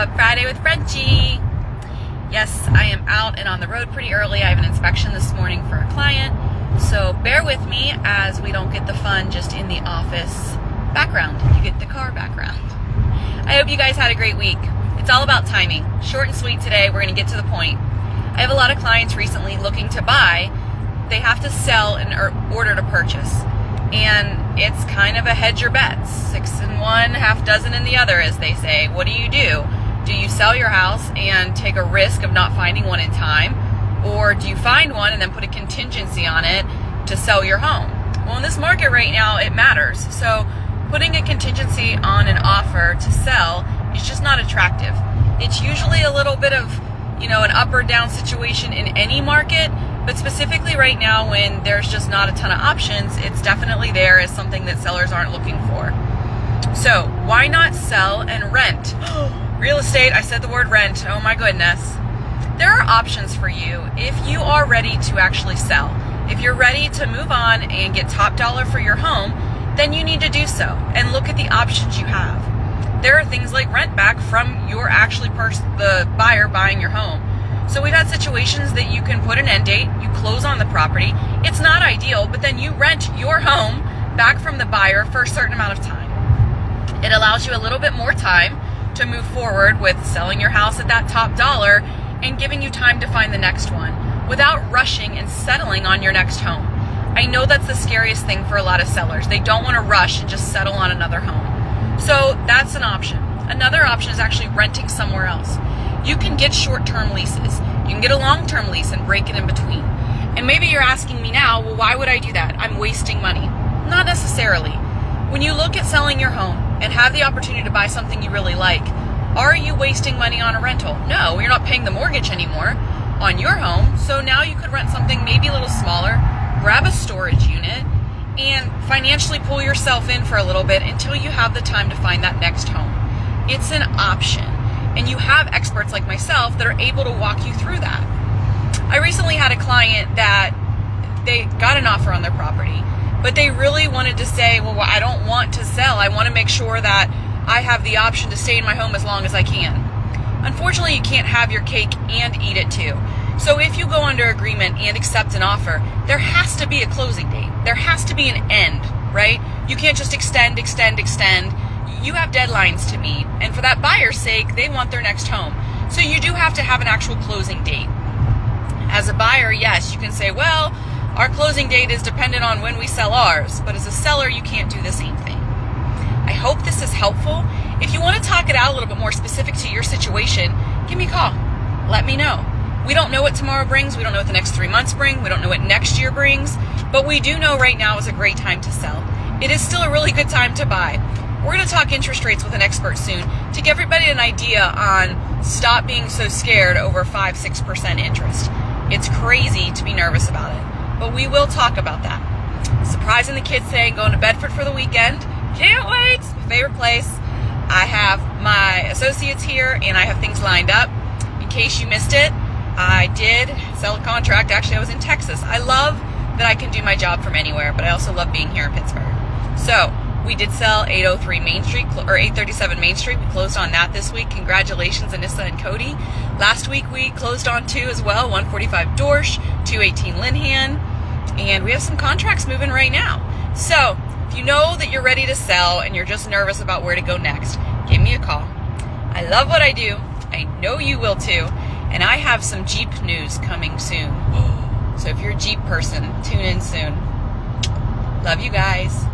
up? Friday with Frenchie. Yes, I am out and on the road pretty early. I have an inspection this morning for a client, so bear with me as we don't get the fun just in the office background. You get the car background. I hope you guys had a great week. It's all about timing. Short and sweet today. We're going to get to the point. I have a lot of clients recently looking to buy. They have to sell in order to purchase. And it's kind of a hedge your bets. 6 in one, half dozen in the other, as they say. What do? Do you sell your house and take a risk of not finding one in time? Or do you find one and then put a contingency on it to sell your home? Well, in this market right now, it matters. So putting a contingency on an offer to sell is just not attractive. It's usually a little bit of, an up or down situation in any market, but specifically right now when there's just not a ton of options, it's definitely there as something that sellers aren't looking for. So why not sell and rent? Real estate, I said the word rent, oh my goodness. There are options for you if you are ready to actually sell. If you're ready to move on and get top dollar for your home, then you need to do so and look at the options you have. There are things like rent back from your the buyer buying your home. So we've had situations that you can put an end date, you close on the property. It's not ideal, but then you rent your home back from the buyer for a certain amount of time. It allows you a little bit more time to move forward with selling your house at that top dollar and giving you time to find the next one without rushing and settling on your next home. I know that's the scariest thing for a lot of sellers. They don't want to rush and just settle on another home. So that's an option. Another option is actually renting somewhere else. You can get short-term leases. You can get a long-term lease and break it in between. And maybe you're asking me now, well, why would I do that? I'm wasting money. Not necessarily. When you look at selling your home and have the opportunity to buy something you really like, are you wasting money on a rental? No, you're not paying the mortgage anymore on your home. So now you could rent something maybe a little smaller, grab a storage unit, and financially pull yourself in for a little bit until you have the time to find that next home. It's an option. And you have experts like myself that are able to walk you through that. I recently had a client that they got an offer on their property, but they really wanted to say, well, I don't want to sell. I want to make sure that I have the option to stay in my home as long as I can. Unfortunately, you can't have your cake and eat it too. So if you go under agreement and accept an offer, there has to be a closing date. There has to be an end, right? You can't just extend. You have deadlines to meet. And for that buyer's sake, they want their next home. So you do have to have an actual closing date. As a buyer, yes, you can say, well, our closing date is dependent on when we sell ours. But as a seller, you can't do the same thing. I hope this is helpful. If you want to talk it out a little bit more specific to your situation, give me a call. Let me know. We don't know what tomorrow brings. We don't know what the next 3 months bring. We don't know what next year brings. But we do know right now is a great time to sell. It is still a really good time to buy. We're going to talk interest rates with an expert soon to give everybody an idea on stop being so scared over 5-6% interest. It's crazy to be nervous about it. But we will talk about that. Surprising the kids today and going to Bedford for the weekend. Can't wait. It's my favorite place. I have my associates here and I have things lined up. In case you missed it, I did sell a contract. Actually, I was in Texas. I love that I can do my job from anywhere, but I also love being here in Pittsburgh. So we did sell 803 Main Street, or 837 Main Street. We closed on that this week. Congratulations, Anissa and Cody. Last week we closed on 2 as well, 145 Dorsch, 218 Linhan, and we have some contracts moving right now. So if you know that you're ready to sell and you're just nervous about where to go next, give me a call. I love what I do. I know you will too. And I have some Jeep news coming soon. So if you're a Jeep person, tune in soon. Love you guys.